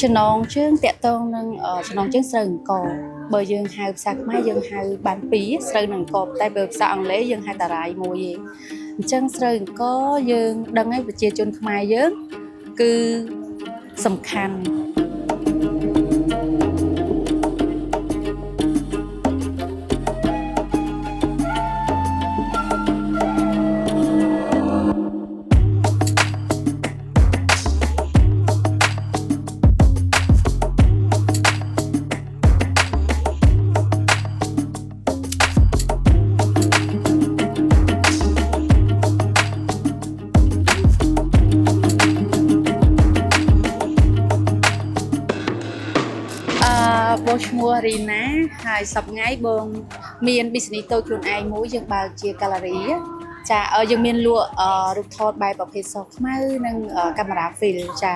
ចំណងជើងតាក់ទងនឹងចំណងជើងស្រូវអង្ករបើយើងហៅភាសាខ្មែរយើងហៅបានពីរស្រូវនឹងអង្ករតែបើភាសាអង់គ្លេសយើងហៅតារាយមួយឯងអញ្ចឹងស្រូវអង្ករយើងដឹងហើយប្រជាជនខ្មែរយើងគឺសំខាន់បងឈ្មោះរីណាហើយសប្ងៃបងមាន business តូចខ្លួនឯងមួយយើងបើកជា gallery ចាយើងមានលក់រូបថតបែបប្រភេទសខ្មៅនិងកាមេរ៉ា film ចា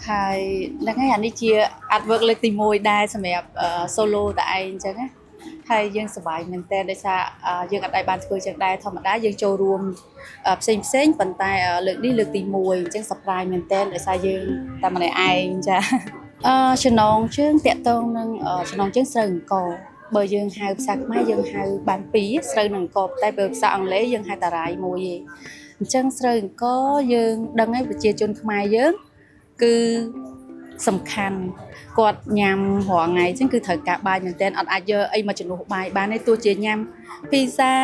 ហើយហ្នឹងហើយអានេះជា artwork លើកទី1ដែរសម្រាប់ solo តែឯងអញ្ចឹងណាហើយយើងសប្បាយមែនតើដោយសារយើងអត់បានធ្វើចឹងដែរធម្មតាយើងចូលរួមផ្សេងប៉ុន្តែលើកនេះលើកទី1អញ្ចឹង surprise មែនតើដោយសារយើងតែម្នាក់ឯងចាចំណងជើងតាក់ទងនឹងចំណងជើងស្រូវអង្ករបើយើងហៅភាសាខ្មែរយើងហៅបានពីរស្រូវនឹងអង្ករតែបើភាសាអង់គ្លេសយើងហៅតារាយមួយឯងអញ្ចឹងស្រូវអង្ករយើងដឹងហើយប្រជាជនខ្មែរយើងគឺសំខាន់គាត់ញ៉ាំរាល់ថ្ងៃអញ្ចឹងគឺត្រូវការបាយមែនទែនអត់អាចយកអីមកជំនួសបាយបានទេទោះជាញ៉ាំពីហ្សា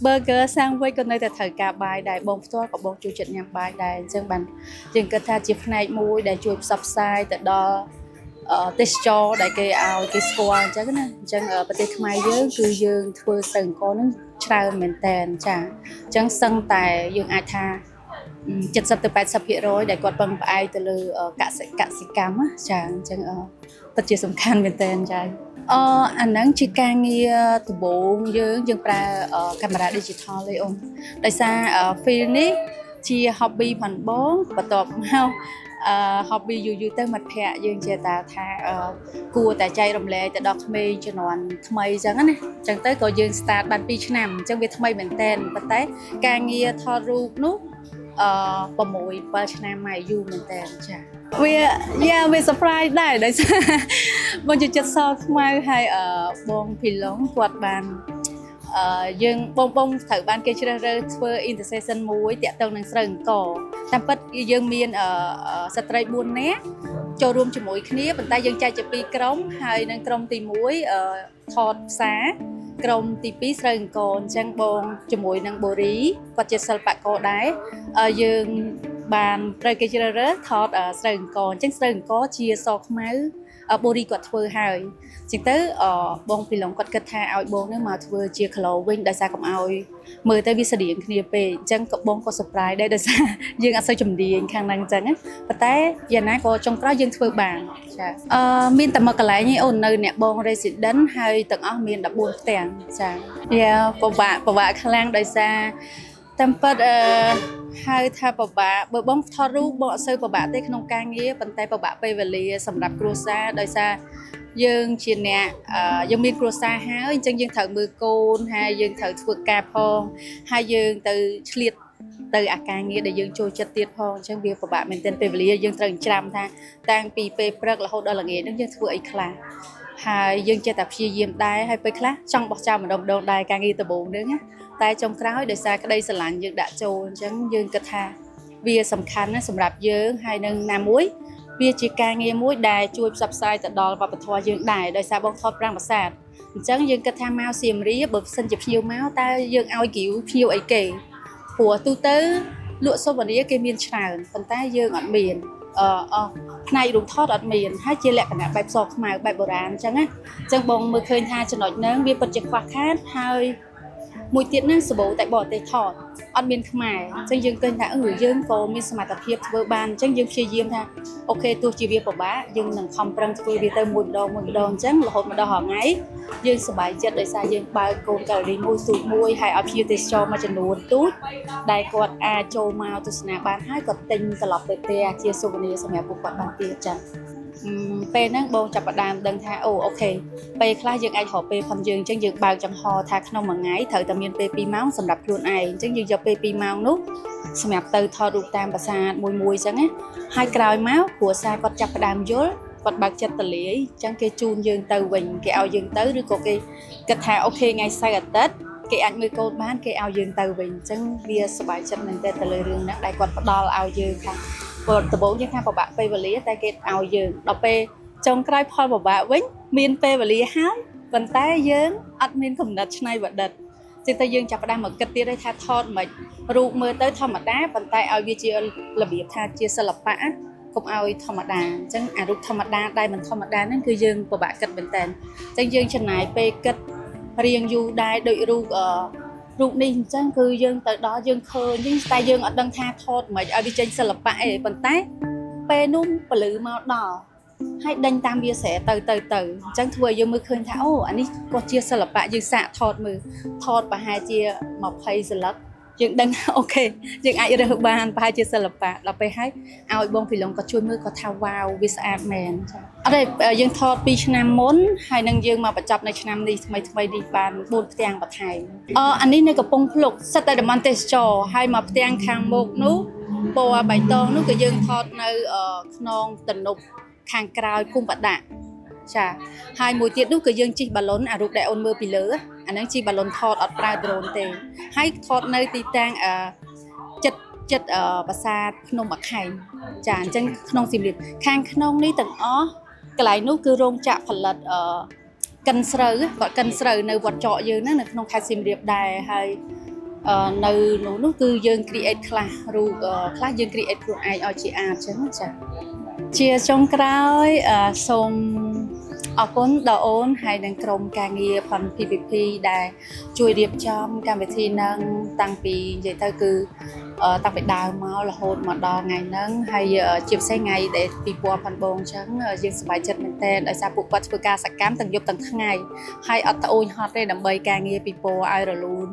burger sandwich ក៏នៅតែត្រូវការបាយដែរបងផ្ទាល់ក៏បងជួយចិត្តញ៉ាំបាយដែរអញ្ចឹងបានយើងគិតថាជាផ្នែកមួយដែលជួយផ្សព្វផ្សាយទៅដល់ទេសចរដែលគេឲ្យគេស្គាល់អញ្ចឹងណាអញ្ចឹងប្រទេសខ្មែរយើងគឺយើងធ្វើស្រូវអង្ករនឹងច្រើនមែនតើចាអញ្ចឹងសឹងតែយើងអាចថា70ទៅ80%ដែលគាត់ពឹងផ្អែកទៅលើកសិកម្មចាអញ្ចឹងពិតជាសំខាន់មែនតើចាអាហ្នឹងជាការងារដំបូងយើងប្រើកាមេរ៉ា digital ទេអូនដោយសារ film នេះជា hobby ផងបងបន្ទាប់មកhobby យូរទៅមិត្តភ័ក្ដិយើងជាថាគួរតែចែករំលែកទៅដល់ក្មេងជំនាន់ថ្មីអញ្ចឹងណាអញ្ចឹងទៅក៏យើង start បាន2ឆ្នាំអញ្ចឹងវាថ្មីមែនតើប៉ុន្តែការងារថតរូបនោះ6 7ឆ្នាំមកយូរមែនតើចាវា surprise ដែរដោយសារបងជាចិត្តសខ្មៅហើយបងភីឡុងគាត់បានយើងបងត្រូវបានគេជ្រើសរើសធ្វើ intersection មួយតាក់ទងនឹងស្រូវអង្ករតាមពិតយើងមានស្ត្រី4នាក់ចូលរួមជាមួយគ្នាប៉ុន្តែយើងចែកជា2ក្រុមហើយនឹងក្រុមទី1ថតផ្សារក្រុមទី2ស្រូវអង្ករអញ្ចឹងបងជាមួយនឹងបូរីគាត់ជាសិល្បករដែរយើងបានត្រូវគេជ្រើសរើសថតស្រូវអង្ករអញ្ចឹងស្រូវអង្ករជាសខ្មៅបូរីគាត់ធ្វើហើយអញ្ចឹងទៅបងពីឡុងគាត់គិតថាឲ្យបងនឹងមកធ្វើជា color វិញដោយសារកុំឲ្យមើលទៅវាស្តៀងគ្នាពេកអញ្ចឹងក៏បងក៏ surprise ដែរដោយសារយើងអត់សូវជំនាញខាងហ្នឹងអញ្ចឹងប៉ុន្តែយ៉ាងណាក៏ចុងក្រោយយើងធ្វើបានចាមានតែមកកន្លែងនេះអូននៅអ្នកបង resident ហើយទាំងអស់មាន14ផ្ទាំងចាពិបាកខ្លាំងដោយសារតាមពិតហៅថាពិបាកបើបងថតរូបបងអត់សូវពិបាកទេក្នុងការងារប៉ុន្តែពិបាកពេលវេលាសម្រាប់គ្រួសារដោយសារយើងជាអ្នកយើងមានគ្រួសារហើយអញ្ចឹងយើងត្រូវមើលកូនហើយយើងត្រូវធ្វើការផងហើយយើងទៅឆ្លៀតទៅអាការងារដែលយើងចូលចិត្តទៀតផងអញ្ចឹងវាពិបាកមែនទែនពេលវេលាយើងត្រូវច្រាំថាតាំងពីពេលព្រឹករហូតដល់ល្ងាចហ្នឹងយើងធ្វើអីខ្លះហើយយើងចេះតែព្យាយាមដែរហើយពេលខ្លះចង់បោះចោលម្ដងដែរការងារដំបូងហ្នឹងណាតែចុងក្រោយដោយសារក្តីស្រឡាញ់យើងដាក់ចូលអញ្ចឹងយើងគិតថាវាសំខាន់ណាស់សម្រាប់យើងហើយនឹងណាមួយវាជាការងារមួយដែលជួយផ្សព្វផ្សាយទៅដល់វប្បធម៌យើងដែរដោយសារបងថតប្រាំងប្រាសាទអញ្ចឹងយើងគិតថាមកសៀមរាបបើសិនជាភ្ញៀវមកតើយើងឲ្យគីវភ្ញៀវអីគេព្រោះទូទៅលក់សូវនីគេមានច្រើនប៉ុន្តែយើងអត់មានផ្នែករូបថតអត់មានហើយជាលក្ខណៈបែបសខ្មៅបែបបុរាណអញ្ចឹងណាអញ្ចឹងបងមើលឃើញថាចំណុចហ្នឹងវាពិតជាខ្វះខាតហើយមួយទៀតហ្នឹងសបោតែបរទេសថតអត់មានខ្មែរអញ្ចឹងយើងឃើញថាយើងក៏មានសមត្ថភាពធ្វើបានអញ្ចឹងយើងព្យាយាមថាអូខេទោះជាវាពិបាកយើងនឹងខំប្រឹងធ្វើវាទៅមួយម្ដងអញ្ចឹងរហូតមកដល់ថ្ងៃយើងសប្បាយចិត្តដោយសារយើងបើកកូន gallery មួយទូចមួយហើយឲ្យភ្ញៀវទេសចរមួយចំនួនទូចដែលគាត់អាចចូលមកទស្សនាបានហើយគាត់ទិញត្រឡប់ទៅផ្ទះជា souvenir សម្រាប់ពួកគាត់បានទៀតចា៎ ពេលហ្នឹងបងចាប់ផ្ដើមដឹងថាអូអូខេពេលខ្លះយើងអាចរកពេលផងយើងអញ្ចឹងយើងបើកចំហថាក្នុងមួយថ្ងៃត្រូវតែមានពេល2ម៉ោងសម្រាប់ខ្លួនឯងអញ្ចឹងយើងយកពេល2ម៉ោងនោះសម្រាប់ទៅថតរូបតាមប្រាសាទមួយអញ្ចឹងណាហើយក្រោយមកគ្រួសារគាត់ចាប់ផ្ដើមយល់គាត់បើកចិត្តទលាយអញ្ចឹងគេជូនយើងទៅវិញគេឲ្យយើងទៅឬក៏គេគិតថាអូខេថ្ងៃសៅរ៍អាទិត្យគេអាចមើលកូនបានគេឲ្យយើងទៅវិញអញ្ចឹងវាសប្បាយចិត្តមែនតើទៅលើរឿងហ្នឹងដែលគាត់ផ្ដល់ឲ្យយើងថាព្រោះដំបូងយើងថាពិបាកពេលវេលាតែគេឲ្យយើងដល់ពេលចុងក្រោយផលពិបាកវិញមានពេលវេលាហើយប៉ុន្តែយើងអត់មានកំណត់ច្នៃប្រឌិតជាតែយើងចាប់ផ្ដើមមកគិតទៀតថាថតមិនរូបមើលទៅធម្មតាប៉ុន្តែឲ្យវាជារបៀបថាជាសិល្បៈកុំឲ្យធម្មតាអញ្ចឹងអារូបធម្មតាដែលមិនធម្មតាហ្នឹងគឺយើងពិបាកគិតមែនតើអញ្ចឹងយើងចំណាយពេលគិតរៀងយូរដែរដូចរូបនេះអញ្ចឹងគឺយើងទៅដល់យើងឃើញវិញតែយើងអត់ដឹងថាថតមិនឲ្យវាចេញសិល្បៈអីប៉ុន្តែពេលនោះពលឺមកដល់ហើយដេញតាមវាស្រែទៅអញ្ចឹងធ្វើឲ្យយើងមើលឃើញថាអូអានេះក៏ជាសិល្បៈយើងសាកថតមើលថតប្រហែលជា20សន្លឹកយើងដឹងអូខេយើងអាចរើសបានប្រហែលជាសិល្បៈដល់ពេលហើយឲ្យបងពីឡុងក៏ជួយមើលគាត់ថាវ៉ាវវាស្អាតមែនចាអត់ទេយើងថត2ឆ្នាំមុនហើយនឹងយើងមកបញ្ចប់នៅឆ្នាំនេះថ្មីនេះបាន4ផ្ទាំងបន្ថែមអានេះនៅកំពង់ភ្លុកសិតតែតំបន់ទេសចរហើយមកផ្ទាំងខាងមុខនោះពណ៌បៃតងនោះក៏យើងថតនៅខ្នងទំនប់ខាងក្រោយភូមិបដាក់ចាហើយមួយទៀតនោះក៏យើងជិះបាឡុនអារូបដែលអូនមើលពីលើអាហ្នឹងជិះបាឡុនថតអត់ប្រើដ្រូនទេហើយថតនៅទីតាំងចិត្តប្រាសាទភ្នំអខែងចាអញ្ចឹងក្នុងសៀមរាបខាងក្នុងនេះទាំងអស់កន្លែងនោះគឺរោងចក្រផលិតកិនស្រូវគាត់កិនស្រូវនៅវត្តចកយើងហ្នឹងនៅក្នុងខេត្តសៀមរាបដែរហើយនៅនោះគឺយើង create ខ្លះរូបខ្លះយើង create ខ្លួនឯងឲ្យជា art អញ្ចឹងចាជាចុងក្រោយសូមអរគុណដល់អូនហើយនឹងក្រុមការងារផន PPP ដែលជួយរៀបចំកម្មវិធីនឹងតាំងពីនិយាយទៅគឺតាំងពីដើមមករហូតមកដល់ថ្ងៃហ្នឹងហើយជាពិសេសថ្ងៃដែលពីពណ៌ផនបងអញ្ចឹងយើងសប្បាយចិត្តមែនទែនដោយសារពួកគាត់ធ្វើការសកម្មទាំងយប់ទាំងថ្ងៃហើយអត់ត្អូញហត់ទេដើម្បីការងារពីពណ៌ឲ្យរលូន